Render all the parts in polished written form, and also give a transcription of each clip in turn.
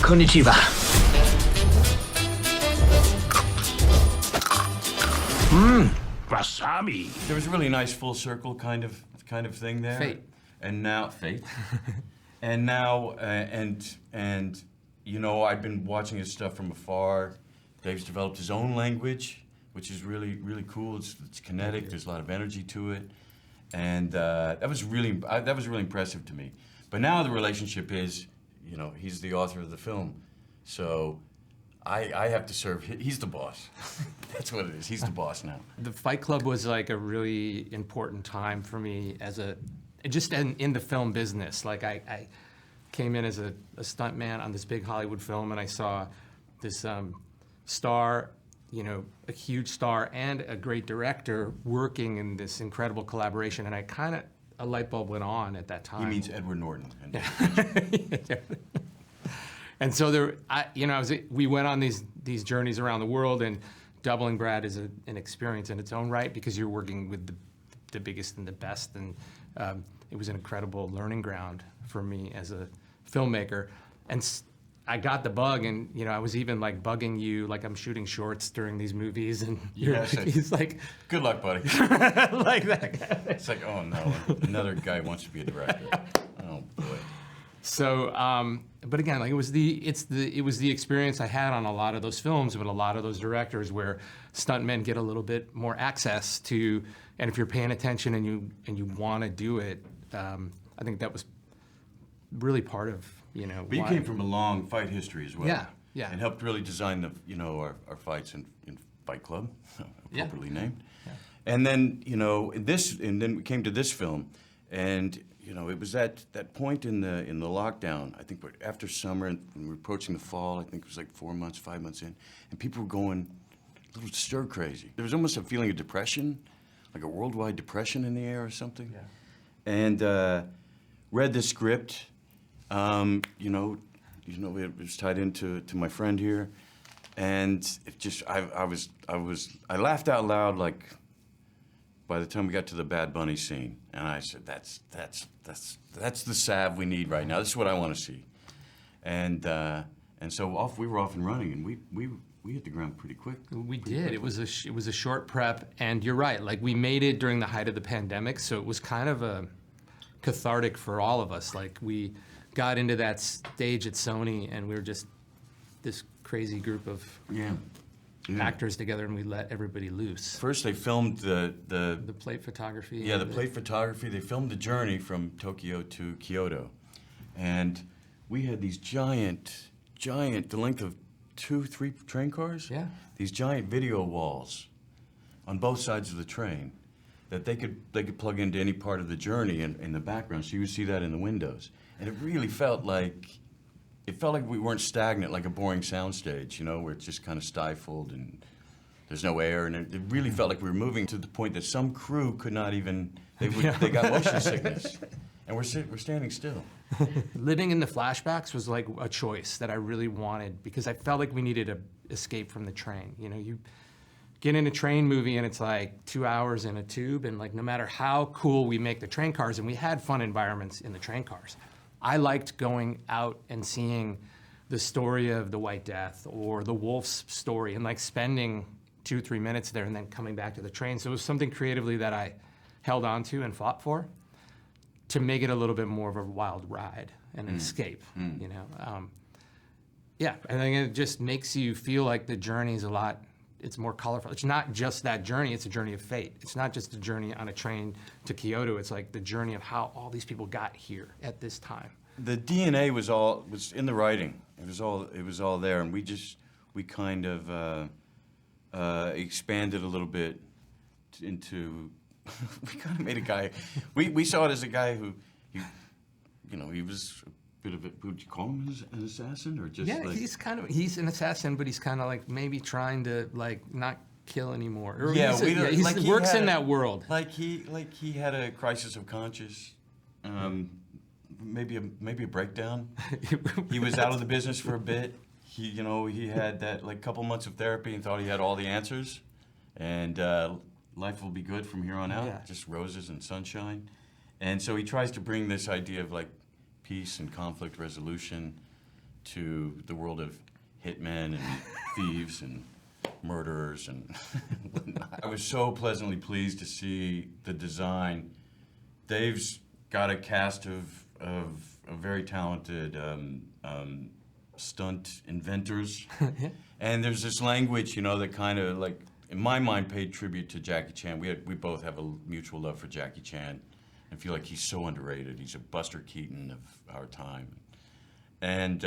Konnichiwa. Wasabi. There was a really nice full circle kind of thing there. Fate. And now fate. And now and you know, I've been watching his stuff from afar. Dave's developed his own language, which is really cool. It's kinetic. There's a lot of energy to it, and that was really impressive to me. But now the relationship is, you know, he's the author of the film, so I have to serve. He's the boss. That's what it is. He's the boss now. The Fight Club was like a really important time for me as just in the film business. Like I came in as a stuntman on this big Hollywood film, and I saw this star, you know, a huge star and a great director working in this incredible collaboration, and a light bulb went on at that time. He means Edward Norton. Yeah. And so we went on these journeys around the world, and doubling Brad is an experience in its own right because you're working with the biggest and the best, and it was an incredible learning ground for me as a filmmaker. And I got the bug, and you know, I was even like bugging you, like I'm shooting shorts during these movies, and he's like, "Good luck, buddy." Like that guy. It's like, oh no, another guy wants to be a director. Oh boy. So, but again, like it was the experience I had on a lot of those films with a lot of those directors, where stuntmen get a little bit more access to, and if you're paying attention and you want to do it, I think that was really part of, you know. But you came from a long fight history as well. Yeah. And helped really design our fights in Fight Club, appropriately named. Yeah. And then, you know, and then we came to this film, and you know, it was that point in the lockdown. I think after summer, and we were approaching the fall. I think it was like 4 months, 5 months in, and people were going a little stir crazy. There was almost a feeling of depression, like a worldwide depression in the air or something. Yeah. And read the script. You know, it was tied into my friend here, and it just I laughed out loud like by the time we got to the Bad Bunny scene, and I said, that's the salve we need right now. This is what I want to see, and so we were off and running, and we hit the ground pretty quick. We did. It was a short prep, and you're right. Like we made it during the height of the pandemic, so it was kind of a cathartic for all of us. Like we got into that stage at Sony, and we were just this crazy group of actors together, and we let everybody loose. First, they filmed the plate photography. Yeah, the plate photography. They filmed the journey from Tokyo to Kyoto, and we had these giant, the length of 2-3 train cars. Yeah. These giant video walls on both sides of the train that they could plug into any part of the journey in the background, so you would see that in the windows. And it really felt like we weren't stagnant like a boring soundstage, you know, where it's just kind of stifled and there's no air. And it really felt like we were moving to the point that some crew could not even, they got motion sickness. And we're standing still. Living in the flashbacks was like a choice that I really wanted, because I felt like we needed to escape from the train. You know, you get in a train movie and it's like 2 hours in a tube, and like no matter how cool we make the train cars, and we had fun environments in the train cars, I liked going out and seeing the story of the White Death or the Wolf's story, and like spending 2-3 minutes there and then coming back to the train. So it was something creatively that I held on to and fought for, to make it a little bit more of a wild ride and an escape, you know. Yeah, I think it just makes you feel like the journey is it's more colorful. It's not just that journey, it's a journey of fate. It's not just a journey on a train to Kyoto, it's like the journey of how all these people got here at this time. The DNA was in the writing. It was all there, and we kind of expanded a little bit into we kind of made a guy, we saw it as a guy who he was a bit of a, would you call him an assassin, or just like, he's an assassin, but he's kind of like maybe trying to like not kill anymore. Or yeah, he works in that world. Like he had a crisis of conscience, maybe a breakdown. He was out of the business for a bit. He had that like couple months of therapy and thought he had all the answers, and life will be good from here on out, just roses and sunshine. And so he tries to bring this idea of like peace and conflict resolution to the world of hitmen and thieves and murderers and whatnot. I was so pleasantly pleased to see the design. Dave's got a cast of very talented stunt inventors. And there's this language, you know, that kind of, like, in my mind, paid tribute to Jackie Chan. We both have a mutual love for Jackie Chan. I feel like he's so underrated. He's a Buster Keaton of our time. And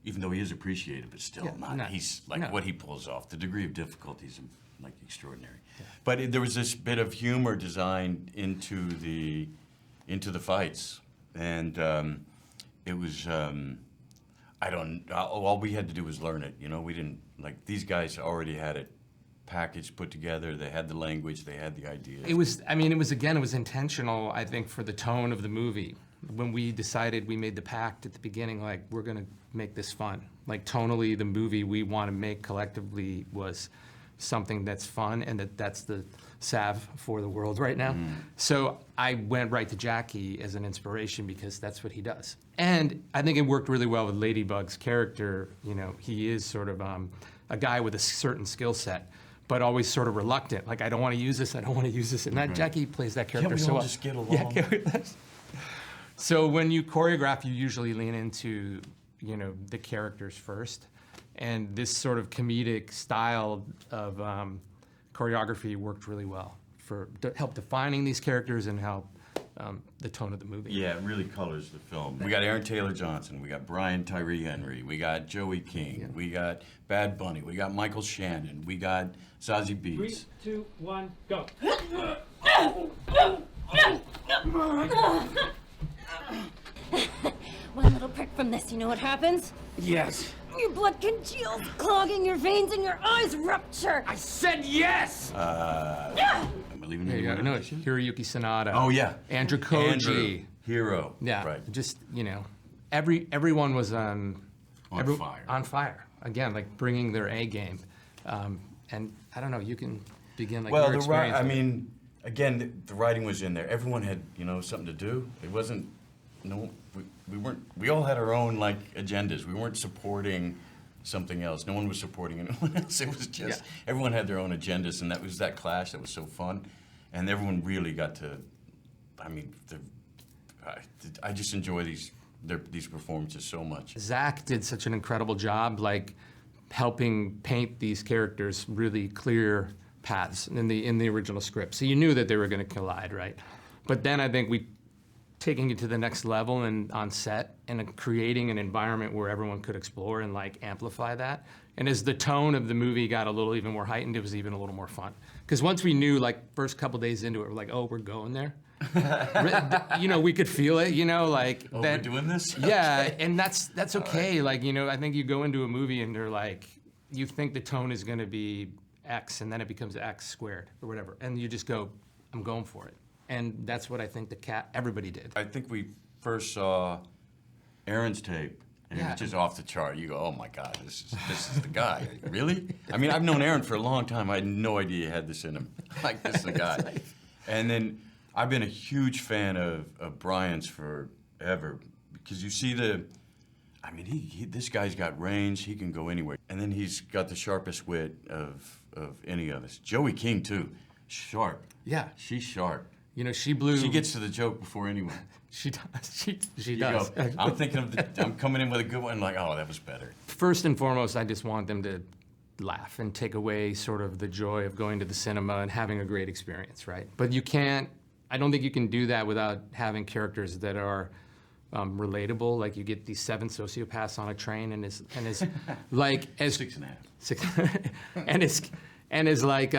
even though he is appreciated, but still he's like what he pulls off. The degree of difficulty is like extraordinary. Yeah. But there was this bit of humor designed into the fights, and it was all we had to do was learn it. You know, we didn't, like, these guys already had it packaged, put together. They had the language, they had the ideas. It was intentional, I think, for the tone of the movie. When we decided, we made the pact at the beginning, like, we're gonna make this fun. Like, tonally, the movie we want to make collectively was something that's fun, and that's the salve for the world right now. So I went right to Jackie as an inspiration because that's what he does. And I think it worked really well with Ladybug's character. You know, he is sort of a guy with a certain skill set, but always sort of reluctant. Like, I don't want to use this, I don't want to use this. And that Jackie plays that character so well. Just get along? So when you choreograph, you usually lean into, you know, the characters first. And this sort of comedic style of choreography worked really well to help defining these characters and help the tone of the movie. Yeah, it really colors the film. We got Aaron Taylor Johnson, we got Tyree Henry, we got Joey King, we got Bad Bunny, we got Michael Shannon, we got Zazie Beetz. 3, 2, 1, go. One little prick from this, you know what happens? Yes. Your blood congeals, clogging your veins and your eyes rupture. I said yes! Am I leaving any more? No, Hiroyuki Sanada. Oh, yeah. Andrew Koji. Andrew, Hero. Yeah, right. Just, you know, everyone was on fire. On fire. Again, like, bringing their A game. And I don't know, you can begin, like, your experience. I mean, again, the writing was in there. Everyone had, you know, something to do. It wasn't, we all had our own, like, agendas. We weren't supporting something else. No one was supporting anyone else. It was just, everyone had their own agendas, and that was that clash that was so fun. And everyone really got to, I mean, I just enjoy these performances so much. Zach did such an incredible job, like, helping paint these characters really clear paths in the original script. So you knew that they were going to collide, right? But then I think taking it to the next level and on set and creating an environment where everyone could explore and, like, amplify that. And as the tone of the movie got a little even more heightened, it was even a little more fun. Because once we knew, like, first couple days into it, we're like, oh, we're going there. You know, we could feel it, you know, like. Oh, we're doing this? Yeah, and that's okay. Right. Like, you know, I think you go into a movie and they're like, you think the tone is going to be X, and then it becomes X squared or whatever. And you just go, I'm going for it. And that's what I think everybody did. I think we first saw Aaron's tape, and it was just off the chart. You go, oh my God, this is the guy. Really? I mean, I've known Aaron for a long time. I had no idea he had this in him. Like, this is the guy. And then I've been a huge fan of Brian's forever, because you see I mean, this guy's got range. He can go anywhere. And then he's got the sharpest wit of any of us. Joey King, too. Sharp. Yeah. She's sharp. You know, she gets to the joke before anyone. She does. She does. Go, I'm thinking I'm coming in with a good one, like, oh, that was better. First and foremost, I just want them to laugh and take away sort of the joy of going to the cinema and having a great experience, right? But I don't think you can do that without having characters that are relatable. Like, you get these 7 sociopaths on a train, and is like as 6.5. and is like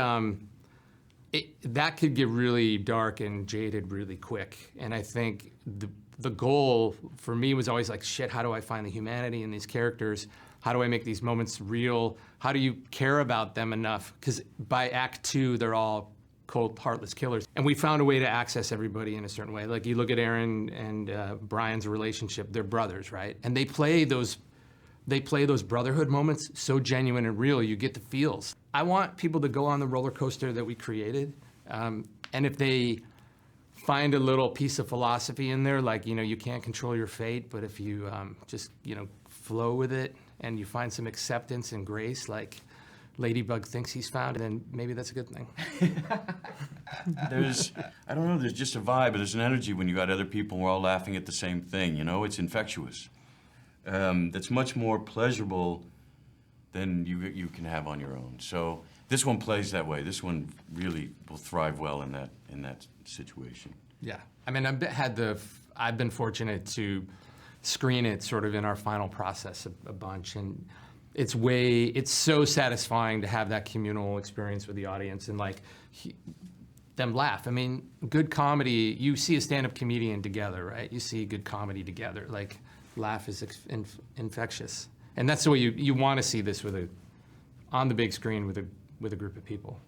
that could get really dark and jaded really quick. And I think the goal for me was always like, shit, how do I find the humanity in these characters? How do I make these moments real? How do you care about them enough? Because by Act 2, they're all cold, heartless killers. And we found a way to access everybody in a certain way. Like, you look at Aaron and Brian's relationship, they're brothers, right? And they play those brotherhood moments so genuine and real, you get the feels. I want people to go on the roller coaster that we created. And if they find a little piece of philosophy in there, like, you know, you can't control your fate, but if you just, you know, flow with it and you find some acceptance and grace, like Ladybug thinks he's found, then maybe that's a good thing. I don't know, there's just a vibe, there's an energy when you got other people and we're all laughing at the same thing, you know? It's infectious. That's much more pleasurable than you can have on your own. So this one plays that way. This one really will thrive well in that situation. Yeah, I mean, I've been fortunate to screen it sort of in our final process a bunch, and it's so satisfying to have that communal experience with the audience and like them laugh. I mean, good comedy, you see a stand-up comedian together, right? You see good comedy together, like laugh is infectious. And that's the way you want to see this on the big screen with a group of people.